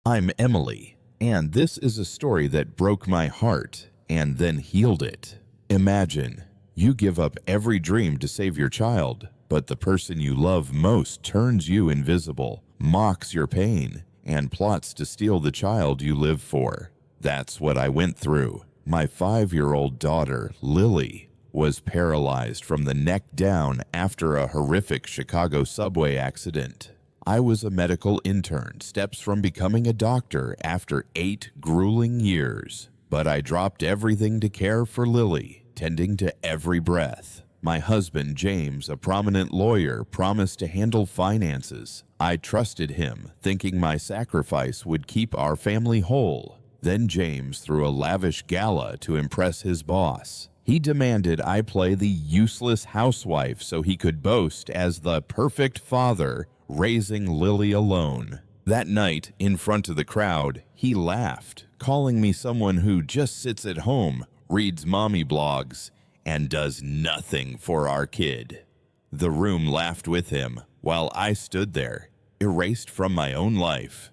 I'm Emily, and this is a story that broke my heart and then healed it. Imagine you give up every dream to save your child, but the person you love most turns you invisible, mocks your pain, and plots to steal the child you live for. That's what I went through. My 5-year-old daughter, Lily, was paralyzed from the neck down after a horrific Chicago subway accident. I was a medical intern, steps from becoming a doctor after 8 grueling years. But I dropped everything to care for Lily, tending to every breath. My husband, James, a prominent lawyer, promised to handle finances. I trusted him, thinking my sacrifice would keep our family whole. Then James threw a lavish gala to impress his boss. He demanded I play the useless housewife so he could boast as the perfect father, raising Lily alone. That night, in front of the crowd, he laughed, calling me someone who just sits at home, reads mommy blogs, and does nothing for our kid. The room laughed with him, while I stood there, erased from my own life.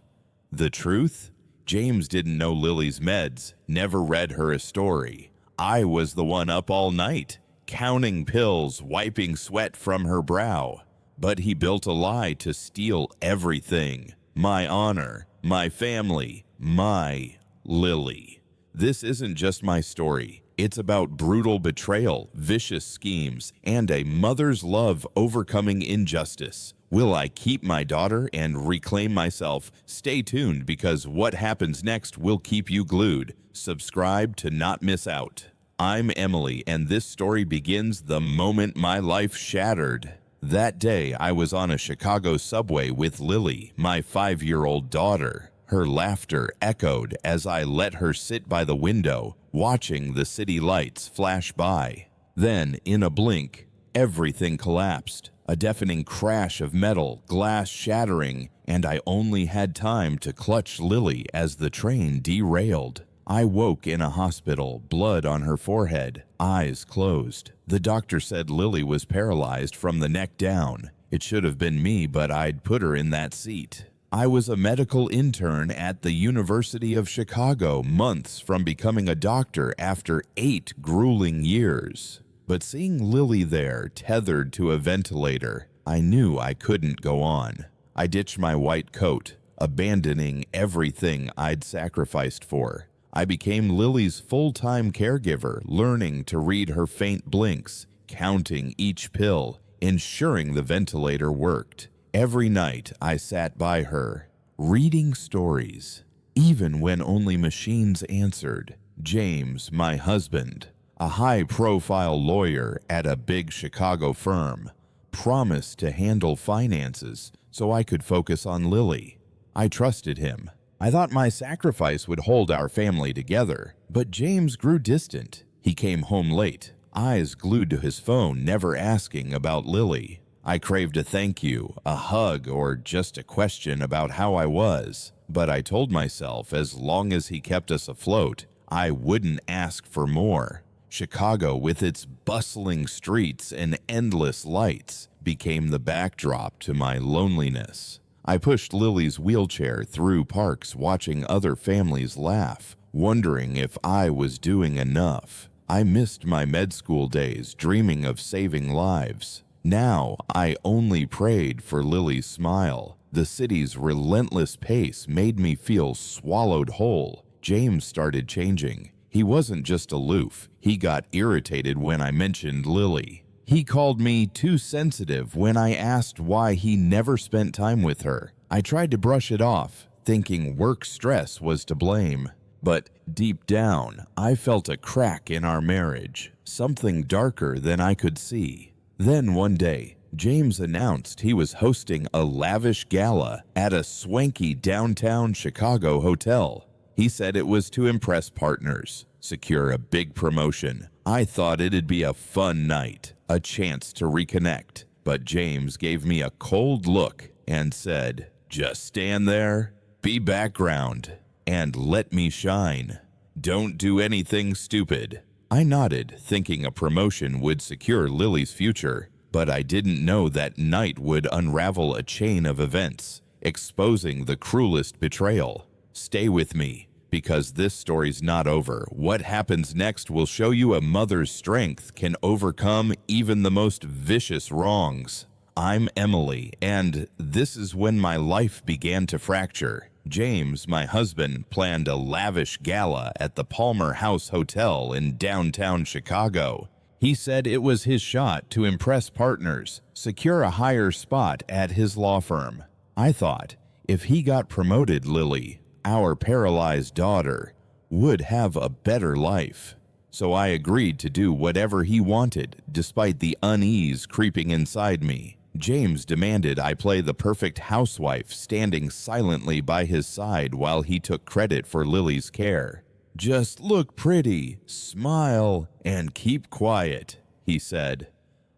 The truth? James didn't know Lily's meds, never read her a story. I was the one up all night, counting pills, wiping sweat from her brow. But he built a lie to steal everything. My honor, my family, my Lily. This isn't just my story. It's about brutal betrayal, vicious schemes, and a mother's love overcoming injustice. Will I keep my daughter and reclaim myself? Stay tuned because what happens next will keep you glued. Subscribe to not miss out. I'm Emily, and this story begins the moment my life shattered. That day, I was on a Chicago subway with Lily, my 5-year-old daughter. Her laughter echoed as I let her sit by the window, watching the city lights flash by. Then, in a blink, everything collapsed. A deafening crash of metal, glass shattering, and I only had time to clutch Lily as the train derailed. I woke in a hospital, blood on her forehead, eyes closed. The doctor said Lily was paralyzed from the neck down. It should have been me, but I'd put her in that seat. I was a medical intern at the University of Chicago, months from becoming a doctor after 8 grueling years. But seeing Lily there, tethered to a ventilator, I knew I couldn't go on. I ditched my white coat, abandoning everything I'd sacrificed for. I became Lily's full-time caregiver, learning to read her faint blinks, counting each pill, ensuring the ventilator worked. Every night I sat by her, reading stories, even when only machines answered. James, my husband, a high-profile lawyer at a big Chicago firm, promised to handle finances so I could focus on Lily. I trusted him. I thought my sacrifice would hold our family together, but James grew distant. He came home late, eyes glued to his phone, never asking about Lily. I craved a thank you, a hug, or just a question about how I was, but I told myself as long as he kept us afloat, I wouldn't ask for more. Chicago, with its bustling streets and endless lights, became the backdrop to my loneliness. I pushed Lily's wheelchair through parks, watching other families laugh, wondering if I was doing enough. I missed my med school days, dreaming of saving lives. Now, I only prayed for Lily's smile. The city's relentless pace made me feel swallowed whole. James started changing. He wasn't just aloof. He got irritated when I mentioned Lily. He called me too sensitive when I asked why he never spent time with her. I tried to brush it off, thinking work stress was to blame. But deep down, I felt a crack in our marriage, something darker than I could see. Then one day, James announced he was hosting a lavish gala at a swanky downtown Chicago hotel. He said it was to impress partners, secure a big promotion. I thought it'd be a fun night, a chance to reconnect. But James gave me a cold look and said, "Just stand there, be background, and let me shine. Don't do anything stupid." I nodded, thinking a promotion would secure Lily's future, but I didn't know that night would unravel a chain of events, exposing the cruelest betrayal. Stay with me, because this story's not over. What happens next will show you a mother's strength can overcome even the most vicious wrongs. I'm Emily, and this is when my life began to fracture. James, my husband, planned a lavish gala at the Palmer House Hotel in downtown Chicago. He said it was his shot to impress partners, secure a higher spot at his law firm. I thought, if he got promoted, Lily, our paralyzed daughter, would have a better life. So I agreed to do whatever he wanted, despite the unease creeping inside me. James demanded I play the perfect housewife, standing silently by his side while he took credit for Lily's care. "Just look pretty, smile, and keep quiet," he said.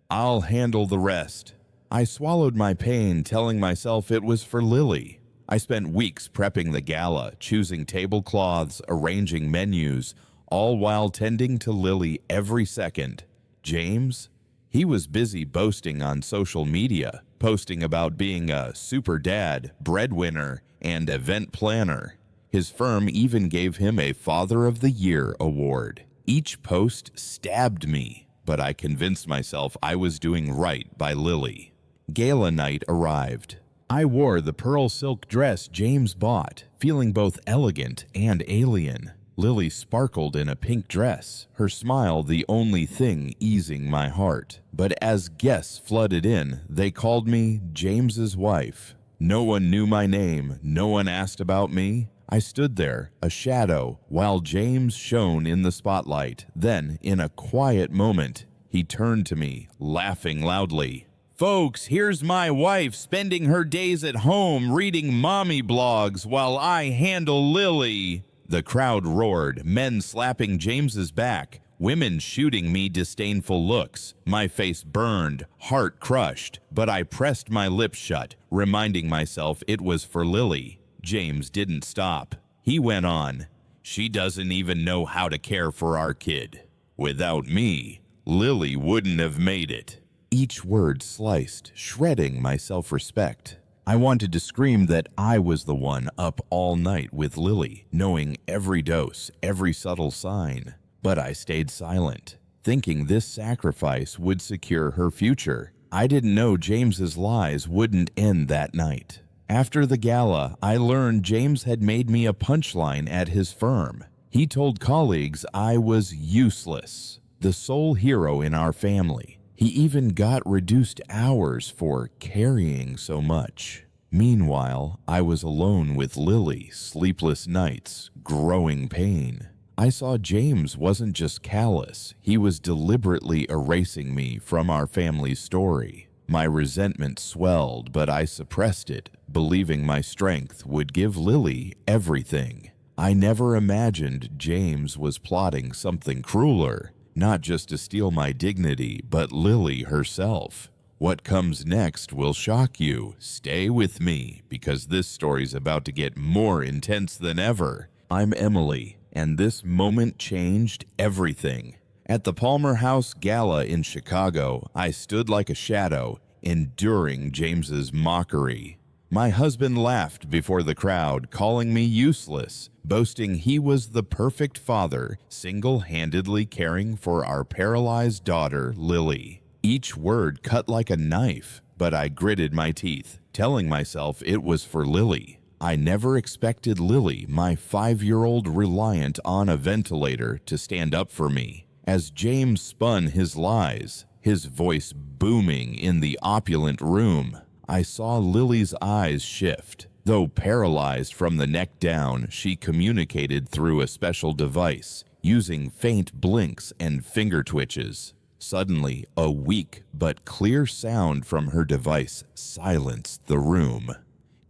"I'll handle the rest." I swallowed my pain, telling myself it was for Lily. I spent weeks prepping the gala, choosing tablecloths, arranging menus, all while tending to Lily every second. James? He was busy boasting on social media, posting about being a super dad, breadwinner, and event planner. His firm even gave him a Father of the Year award. Each post stabbed me, but I convinced myself I was doing right by Lily. Gala night arrived. I wore the pearl silk dress James bought, feeling both elegant and alien. Lily sparkled in a pink dress, her smile the only thing easing my heart. But as guests flooded in, they called me James's wife. No one knew my name, no one asked about me. I stood there, a shadow, while James shone in the spotlight. Then, in a quiet moment, he turned to me, laughing loudly. "Folks, here's my wife spending her days at home reading mommy blogs while I handle Lily." The crowd roared, men slapping James's back, women shooting me disdainful looks. My face burned, heart crushed, but I pressed my lips shut, reminding myself it was for Lily. James didn't stop. He went on, "She doesn't even know how to care for our kid. Without me, Lily wouldn't have made it." Each word sliced, shredding my self-respect. I wanted to scream that I was the one up all night with Lily, knowing every dose, every subtle sign. But I stayed silent, thinking this sacrifice would secure her future. I didn't know James's lies wouldn't end that night. After the gala, I learned James had made me a punchline at his firm. He told colleagues I was useless, the sole hero in our family. He even got reduced hours for carrying so much. Meanwhile, I was alone with Lily, sleepless nights, growing pain. I saw James wasn't just callous, he was deliberately erasing me from our family's story. My resentment swelled, but I suppressed it, believing my strength would give Lily everything. I never imagined James was plotting something crueler. Not just to steal my dignity, but Lily herself. What comes next will shock you. Stay with me, because this story's about to get more intense than ever. I'm Emily, and this moment changed everything. At the Palmer House Gala in Chicago, I stood like a shadow, enduring James's mockery. My husband laughed before the crowd, calling me useless, boasting he was the perfect father, single-handedly caring for our paralyzed daughter, Lily. Each word cut like a knife, but I gritted my teeth, telling myself it was for Lily. I never expected Lily, my 5-year-old reliant on a ventilator, to stand up for me. As James spun his lies, his voice booming in the opulent room, I saw Lily's eyes shift. Though paralyzed from the neck down, she communicated through a special device, using faint blinks and finger twitches. Suddenly, a weak but clear sound from her device silenced the room.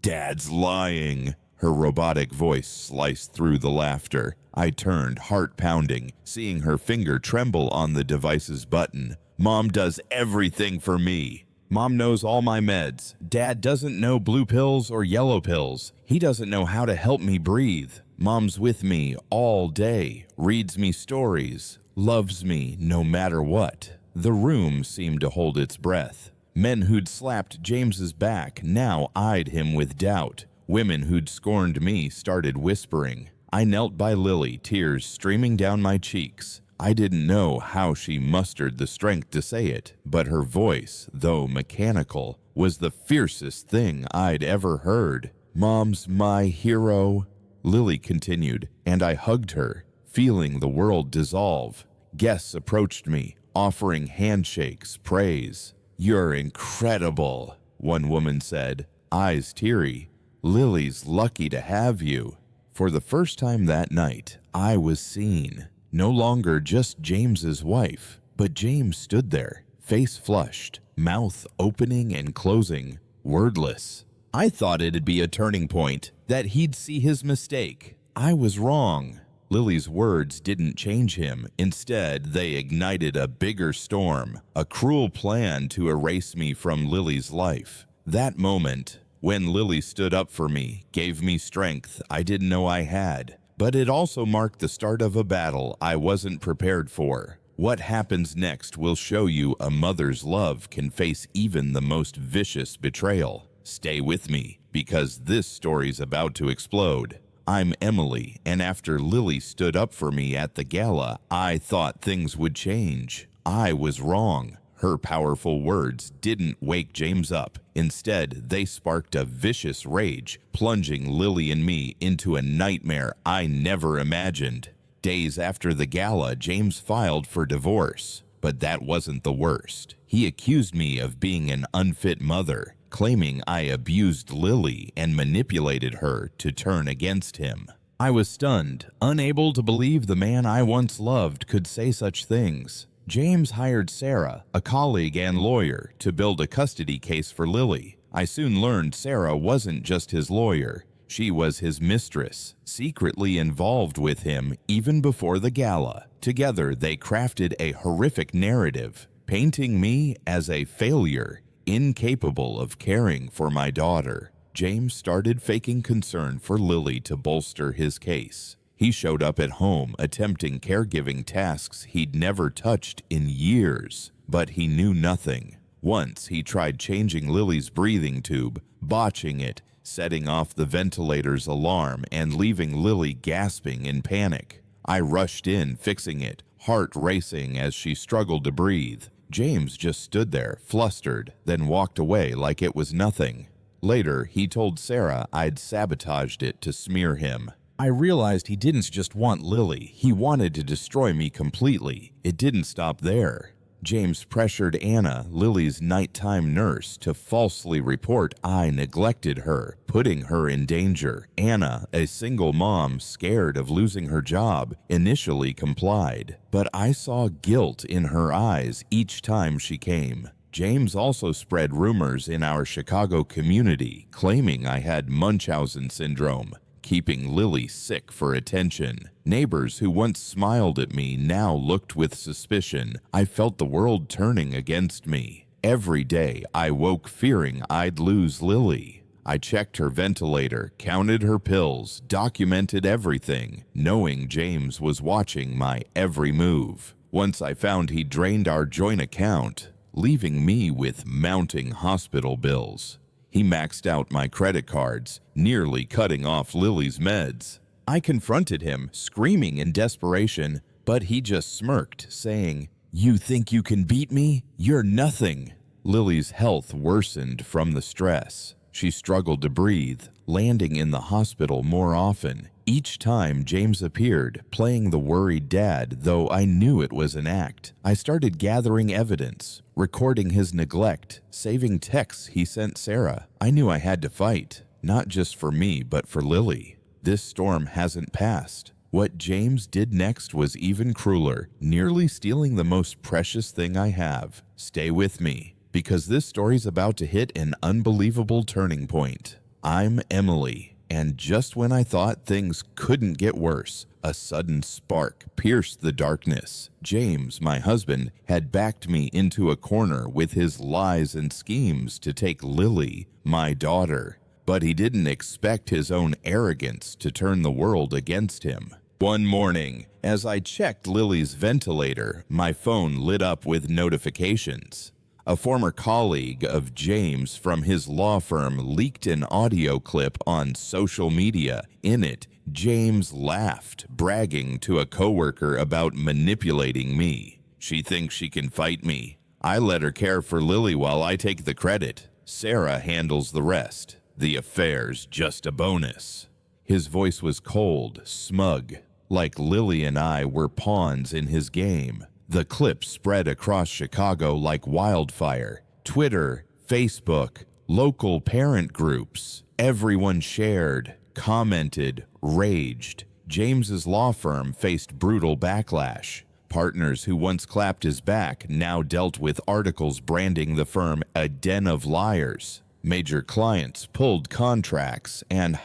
"Dad's lying." Her robotic voice sliced through the laughter. I turned, heart pounding, seeing her finger tremble on the device's button. "Mom does everything for me. Mom knows all my meds. Dad doesn't know blue pills or yellow pills. He doesn't know how to help me breathe. Mom's with me all day, reads me stories, loves me no matter what." The room seemed to hold its breath. Men who'd slapped James's back now eyed him with doubt. Women who'd scorned me started whispering. I knelt by Lily, tears streaming down my cheeks. I didn't know how she mustered the strength to say it, but her voice, though mechanical, was the fiercest thing I'd ever heard. "Mom's my hero," Lily continued, and I hugged her, feeling the world dissolve. Guests approached me, offering handshakes, praise. "You're incredible," one woman said, eyes teary. "Lily's lucky to have you." For the first time that night, I was seen. No longer just James's wife, but James stood there, face flushed, mouth opening and closing, wordless. I thought it'd be a turning point, that he'd see his mistake. I was wrong. Lily's words didn't change him. Instead, they ignited a bigger storm, a cruel plan to erase me from Lily's life. That moment, when Lily stood up for me, gave me strength I didn't know I had. But it also marked the start of a battle I wasn't prepared for. What happens next will show you a mother's love can face even the most vicious betrayal. Stay with me, because this story's about to explode. I'm Emily, and after Lily stood up for me at the gala, I thought things would change. I was wrong. Her powerful words didn't wake James up. Instead, they sparked a vicious rage, plunging Lily and me into a nightmare I never imagined. Days after the gala, James filed for divorce. But that wasn't the worst. He accused me of being an unfit mother, claiming I abused Lily and manipulated her to turn against him. I was stunned, unable to believe the man I once loved could say such things. James hired Sarah, a colleague and lawyer, to build a custody case for Lily. I soon learned Sarah wasn't just his lawyer. She was his mistress, secretly involved with him even before the gala. Together, they crafted a horrific narrative, painting me as a failure, incapable of caring for my daughter. James started faking concern for Lily to bolster his case. He showed up at home attempting caregiving tasks he'd never touched in years, but he knew nothing. Once he tried changing Lily's breathing tube, botching it, setting off the ventilator's alarm, and leaving Lily gasping in panic. I rushed in, fixing it, heart racing as she struggled to breathe. James just stood there, flustered, then walked away like it was nothing. Later, he told Sarah I'd sabotaged it to smear him. I realized he didn't just want Lily, he wanted to destroy me completely. It didn't stop there. James pressured Anna, Lily's nighttime nurse, to falsely report I neglected her, putting her in danger. Anna, a single mom scared of losing her job, initially complied, but I saw guilt in her eyes each time she came. James also spread rumors in our Chicago community, claiming I had Munchausen syndrome, keeping Lily sick for attention. Neighbors who once smiled at me now looked with suspicion. I felt the world turning against me. Every day, I woke fearing I'd lose Lily. I checked her ventilator, counted her pills, documented everything, knowing James was watching my every move. Once I found he drained our joint account, leaving me with mounting hospital bills. He maxed out my credit cards, nearly cutting off Lily's meds. I confronted him, screaming in desperation, but he just smirked, saying, "You think you can beat me? You're nothing." Lily's health worsened from the stress. She struggled to breathe, landing in the hospital more often. Each time James appeared, playing the worried dad, though I knew it was an act. I started gathering evidence, recording his neglect, saving texts he sent Sarah. I knew I had to fight, not just for me, but for Lily. This storm hasn't passed. What James did next was even crueler, nearly stealing the most precious thing I have. Stay with me, because this story's about to hit an unbelievable turning point. I'm Emily. And just when I thought things couldn't get worse, a sudden spark pierced the darkness. James, my husband, had backed me into a corner with his lies and schemes to take Lily, my daughter. But he didn't expect his own arrogance to turn the world against him. One morning, as I checked Lily's ventilator, my phone lit up with notifications. A former colleague of James from his law firm leaked an audio clip on social media. In it, James laughed, bragging to a coworker about manipulating me. She thinks she can fight me. I let her care for Lily while I take the credit. Sarah handles the rest. The affair's just a bonus. His voice was cold, smug, like Lily and I were pawns in his game. The clip spread across Chicago like wildfire. Twitter, Facebook, local parent groups. Everyone shared, commented, raged. James's law firm faced brutal backlash. Partners who once clapped his back now dealt with articles branding the firm a den of liars. Major clients pulled contracts, and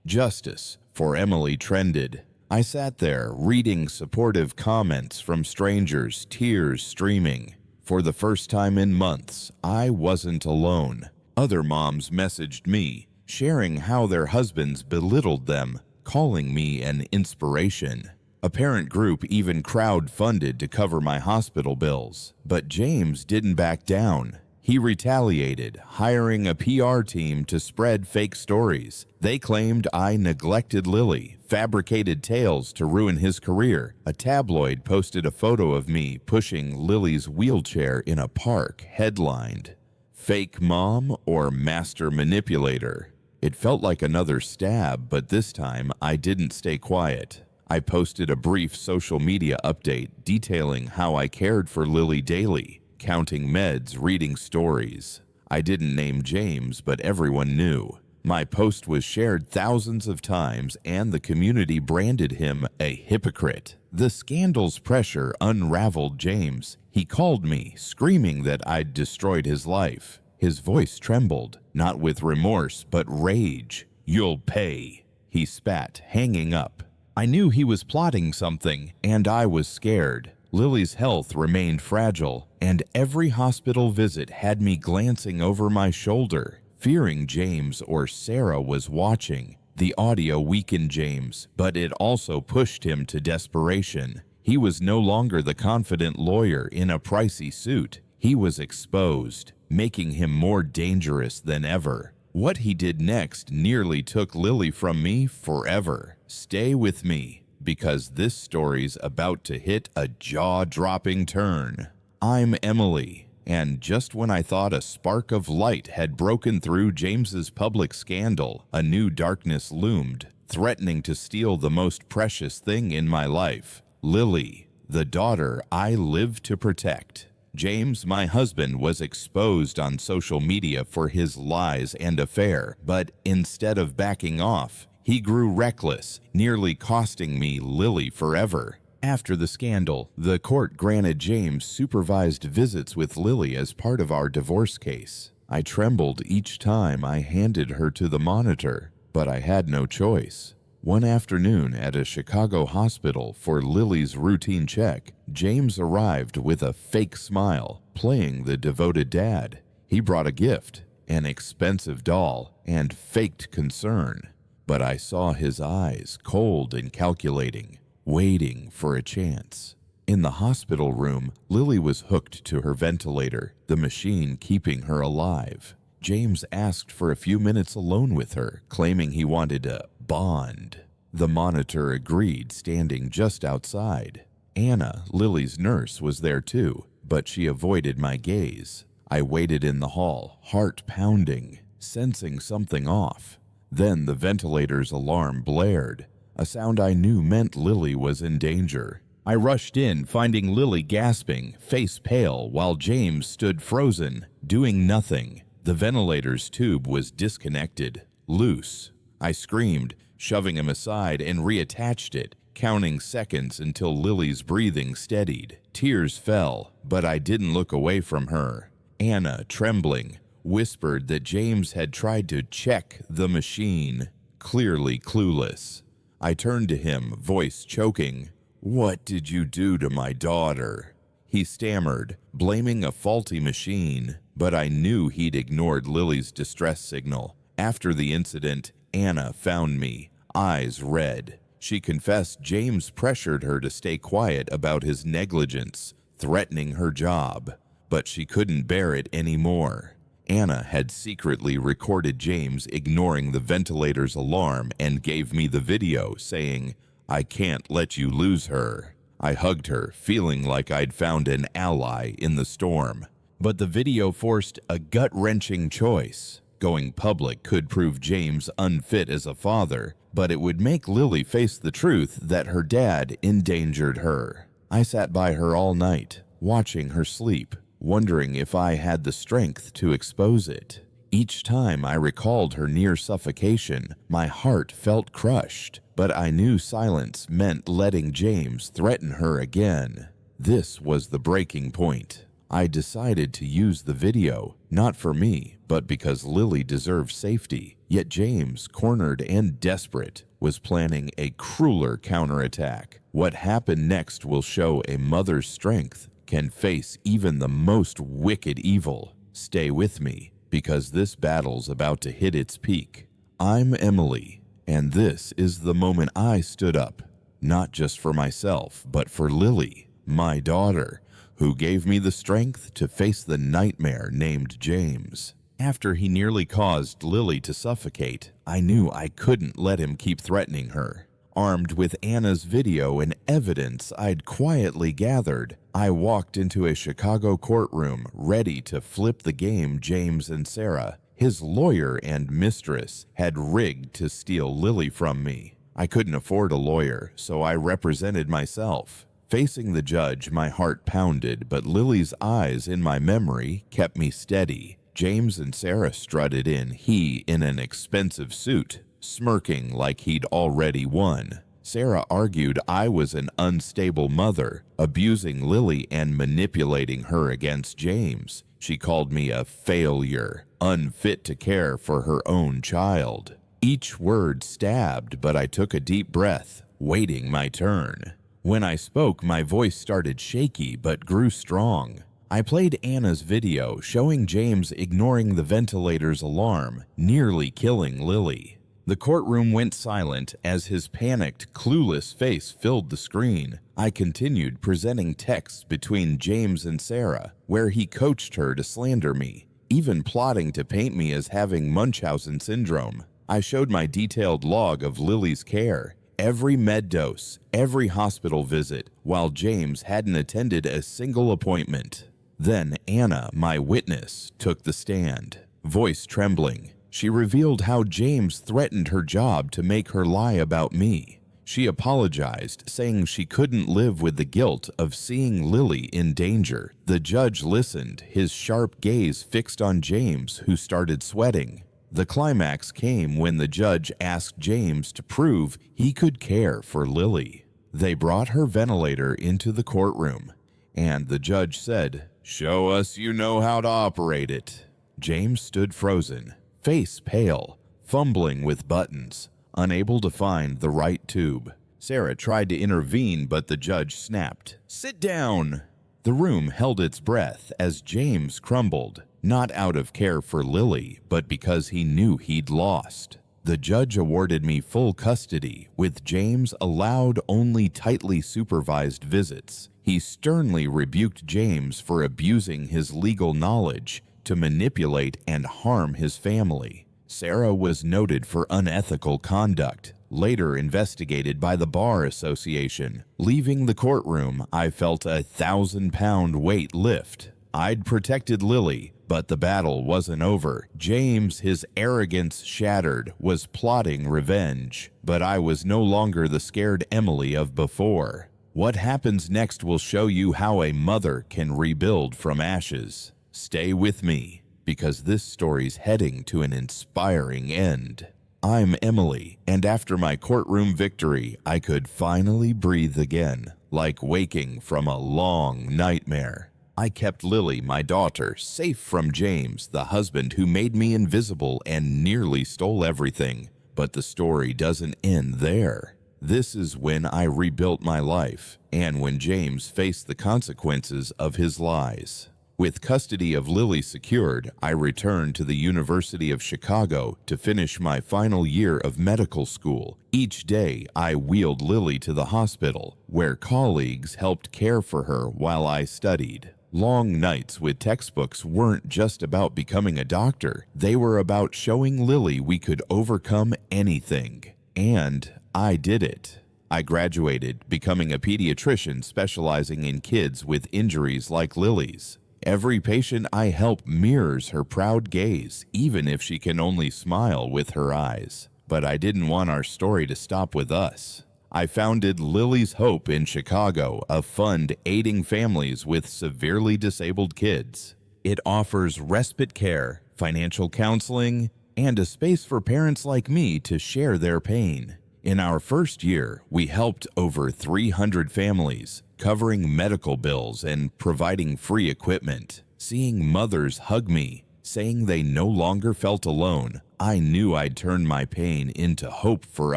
justice for Emily trended. I sat there reading supportive comments from strangers, tears streaming. For the first time in months, I wasn't alone. Other moms messaged me, sharing how their husbands belittled them, calling me an inspiration. A parent group even crowdfunded to cover my hospital bills. But James didn't back down. He retaliated, hiring a PR team to spread fake stories. They claimed I neglected Lily, fabricated tales to ruin his career. A tabloid posted a photo of me pushing Lily's wheelchair in a park, headlined, "Fake Mom or Master Manipulator." It felt like another stab, but this time I didn't stay quiet. I posted a brief social media update detailing how I cared for Lily daily, counting meds, reading stories. I didn't name James, but everyone knew. My post was shared thousands of times, and the community branded him a hypocrite. The scandal's pressure unraveled James. He called me, screaming that I'd destroyed his life. His voice trembled, not with remorse, but rage. "You'll pay," he spat, hanging up. I knew he was plotting something, and I was scared. Lily's health remained fragile, and every hospital visit had me glancing over my shoulder, fearing James or Sarah was watching. The audio weakened James, but it also pushed him to desperation. He was no longer the confident lawyer in a pricey suit. He was exposed, making him more dangerous than ever. What he did next nearly took Lily from me forever. Stay with me, because this story's about to hit a jaw-dropping turn. I'm Emily, and just when I thought a spark of light had broken through James's public scandal, a new darkness loomed, threatening to steal the most precious thing in my life, Lily, the daughter I lived to protect. James, my husband, was exposed on social media for his lies and affair, but instead of backing off, he grew reckless, nearly costing me Lily forever. After the scandal, the court granted James supervised visits with Lily as part of our divorce case. I trembled each time I handed her to the monitor, but I had no choice. One afternoon at a Chicago hospital for Lily's routine check, James arrived with a fake smile, playing the devoted dad. He brought a gift, an expensive doll, and faked concern. But I saw his eyes, cold and calculating, waiting for a chance. In the hospital room, Lily was hooked to her ventilator, the machine keeping her alive. James asked for a few minutes alone with her, claiming he wanted a bond. The monitor agreed, standing just outside. Anna, Lily's nurse, was there too, but she avoided my gaze. I waited in the hall, heart pounding, sensing something off. Then the ventilator's alarm blared, a sound I knew meant Lily was in danger. I rushed in, finding Lily gasping, face pale, while James stood frozen, doing nothing. The ventilator's tube was disconnected, loose. I screamed, shoving him aside, and reattached it, counting seconds until Lily's breathing steadied. Tears fell, but I didn't look away from her. Anna, trembling, whispered that James had tried to check the machine, clearly clueless. I turned to him, voice choking. "What did you do to my daughter?" He stammered, blaming a faulty machine, but I knew he'd ignored Lily's distress signal. After the incident, Anna found me, eyes red. She confessed James pressured her to stay quiet about his negligence, threatening her job. but she couldn't bear it anymore. Anna had secretly recorded James ignoring the ventilator's alarm and gave me the video, saying, "I can't let you lose her." I hugged her, feeling like I'd found an ally in the storm. But the video forced a gut-wrenching choice. Going public could prove James unfit as a father, but it would make Lily face the truth that her dad endangered her. I sat by her all night, watching her sleep, wondering if I had the strength to expose it. Each time I recalled her near suffocation, my heart felt crushed, but I knew silence meant letting James threaten her again. This was the breaking point. I decided to use the video, not for me, but because Lily deserved safety. Yet James, cornered and desperate, was planning a crueler counterattack. What happened next will show a mother's strength can face even the most wicked evil. Stay with me, because this battle's about to hit its peak. I'm Emily, and this is the moment I stood up, not just for myself, but for Lily, my daughter, who gave me the strength to face the nightmare named James. After he nearly caused Lily to suffocate, I knew I couldn't let him keep threatening her. Armed with Anna's video and evidence I'd quietly gathered, I walked into a Chicago courtroom ready to flip the game James and Sarah, his lawyer and mistress, had rigged to steal Lily from me. I couldn't afford a lawyer, so I represented myself. Facing the judge, my heart pounded, but Lily's eyes in my memory kept me steady. James and Sarah strutted in, he in an expensive suit, smirking like he'd already won. Sarah argued I was an unstable mother, abusing Lily and manipulating her against James. She called me a failure, unfit to care for her own child. Each word stabbed, but I took a deep breath, waiting my turn. When I spoke, my voice started shaky but grew strong. I played Anna's video showing James ignoring the ventilator's alarm, nearly killing Lily. The courtroom went silent as his panicked, clueless face filled the screen. I continued presenting texts between James and Sarah, where he coached her to slander me, even plotting to paint me as having Munchausen syndrome. I showed my detailed log of Lily's care, every med dose, every hospital visit, while James hadn't attended a single appointment. Then Anna, my witness, took the stand, voice trembling. She revealed how James threatened her job to make her lie about me. She apologized, saying she couldn't live with the guilt of seeing Lily in danger. The judge listened, his sharp gaze fixed on James, who started sweating. The climax came when the judge asked James to prove he could care for Lily. They brought her ventilator into the courtroom, and the judge said, "Show us you know how to operate it." James stood frozen, face pale, fumbling with buttons, unable to find the right tube. Sarah tried to intervene, but the judge snapped, "Sit down." The room held its breath as James crumbled, not out of care for Lily, but because he knew he'd lost. The judge awarded me full custody, with James allowed only tightly supervised visits. He sternly rebuked James for abusing his legal knowledge to manipulate and harm his family. Sarah was noted for unethical conduct, later investigated by the Bar Association. Leaving the courtroom, I felt a 1,000-pound weight lift. I'd protected Lily, but the battle wasn't over. James, his arrogance shattered, was plotting revenge. But I was no longer the scared Emily of before. What happens next will show you how a mother can rebuild from ashes. Stay with me, because this story's heading to an inspiring end. I'm Emily, and after my courtroom victory, I could finally breathe again, like waking from a long nightmare. I kept Lily, my daughter, safe from James, the husband who made me invisible and nearly stole everything. But the story doesn't end there. This is when I rebuilt my life, and when James faced the consequences of his lies. With custody of Lily secured, I returned to the University of Chicago to finish my final year of medical school. Each day, I wheeled Lily to the hospital, where colleagues helped care for her while I studied. Long nights with textbooks weren't just about becoming a doctor. They were about showing Lily we could overcome anything. And I did it. I graduated, becoming a pediatrician specializing in kids with injuries like Lily's. Every patient I help mirrors her proud gaze, even if she can only smile with her eyes. But I didn't want our story to stop with us. I founded Lily's Hope in Chicago, a fund aiding families with severely disabled kids. It offers respite care, financial counseling, and a space for parents like me to share their pain. In our first year, we helped over 300 families, covering medical bills and providing free equipment. Seeing mothers hug me, saying they no longer felt alone, I knew I'd turn my pain into hope for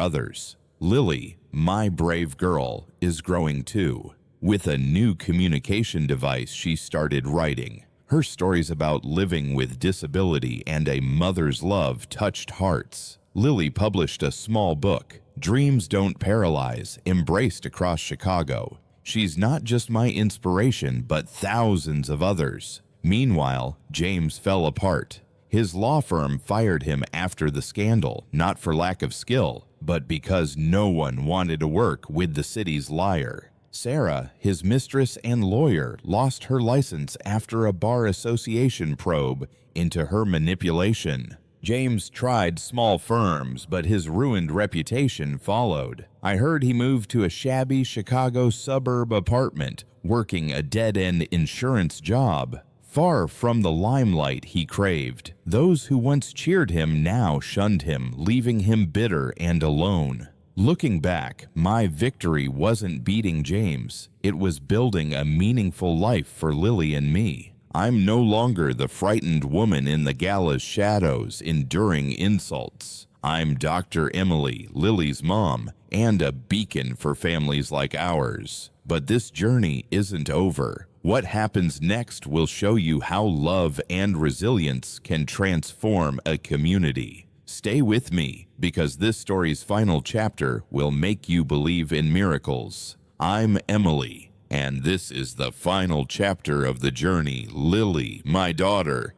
others. Lily, my brave girl, is growing too. With a new communication device she started writing. Her stories about living with disability and a mother's love touched hearts. Lily published a small book, Dreams Don't Paralyze, embraced across Chicago. She's not just my inspiration, but thousands of others. Meanwhile, James fell apart. His law firm fired him after the scandal, not for lack of skill, but because no one wanted to work with the city's liar. Sarah, his mistress and lawyer, lost her license after a bar association probe into her manipulation. James tried small firms, but his ruined reputation followed. I heard he moved to a shabby Chicago suburb apartment, working a dead-end insurance job. Far from the limelight he craved, those who once cheered him now shunned him, leaving him bitter and alone. Looking back, my victory wasn't beating James. It was building a meaningful life for Lily and me. I'm no longer the frightened woman in the gala's shadows, enduring insults. I'm Dr. Emily, Lily's mom, and a beacon for families like ours. But this journey isn't over. What happens next will show you how love and resilience can transform a community. Stay with me, because this story's final chapter will make you believe in miracles. I'm Emily, and this is the final chapter of the journey Lily, my daughter,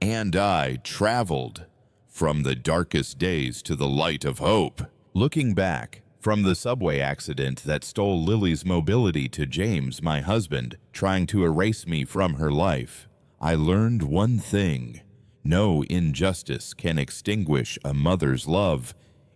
and I traveled from the darkest days to the light of hope. Looking back, from the subway accident that stole Lily's mobility to James, my husband, trying to erase me from her life, I learned one thing. No injustice can extinguish a mother's love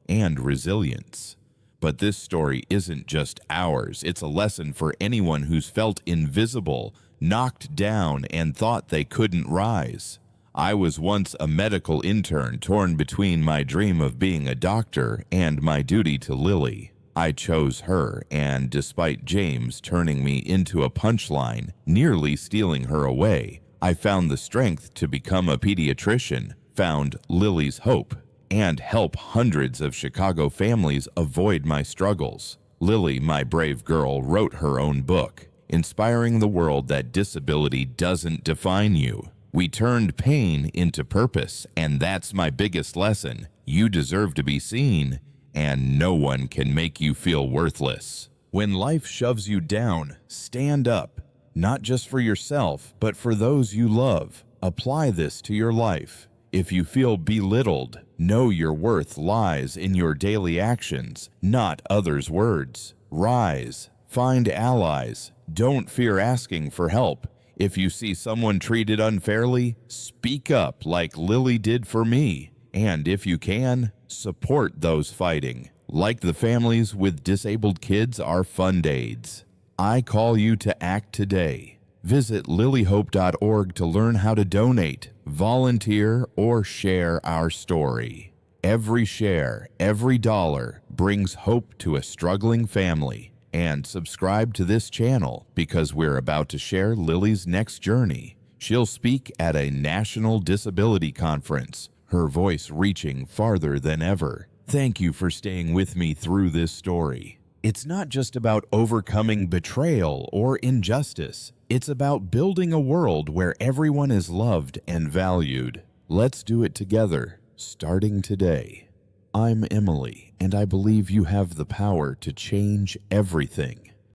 and resilience. But this story isn't just ours. It's a lesson for anyone who's felt invisible, knocked down, and thought they couldn't rise. I was once a medical intern torn between my dream of being a doctor and my duty to Lily. I chose her, and despite James turning me into a punchline, nearly stealing her away, I found the strength to become a pediatrician, found Lily's Hope, and help hundreds of Chicago families avoid my struggles. Lily, my brave girl, wrote her own book, inspiring the world that disability doesn't define you. We turned pain into purpose, and that's my biggest lesson. You deserve to be seen, and no one can make you feel worthless. When life shoves you down, stand up, not just for yourself, but for those you love. Apply this to your life. If you feel belittled, know your worth lies in your daily actions, not others' words. Rise, find allies, don't fear asking for help. If you see someone treated unfairly, speak up like Lily did for me. And if you can, support those fighting. Like the families with disabled kids are fund aids. I call you to act today. Visit lilyhope.org to learn how to donate, volunteer, or share our story. Every share, every dollar brings hope to a struggling family. And subscribe to this channel because we're about to share Lily's next journey. She'll speak at a national disability conference, her voice reaching farther than ever. Thank you for staying with me through this story. It's not just about overcoming betrayal or injustice. It's about building a world where everyone is loved and valued. Let's do it together, starting today. I'm Emily, and I believe you have the power to change everything.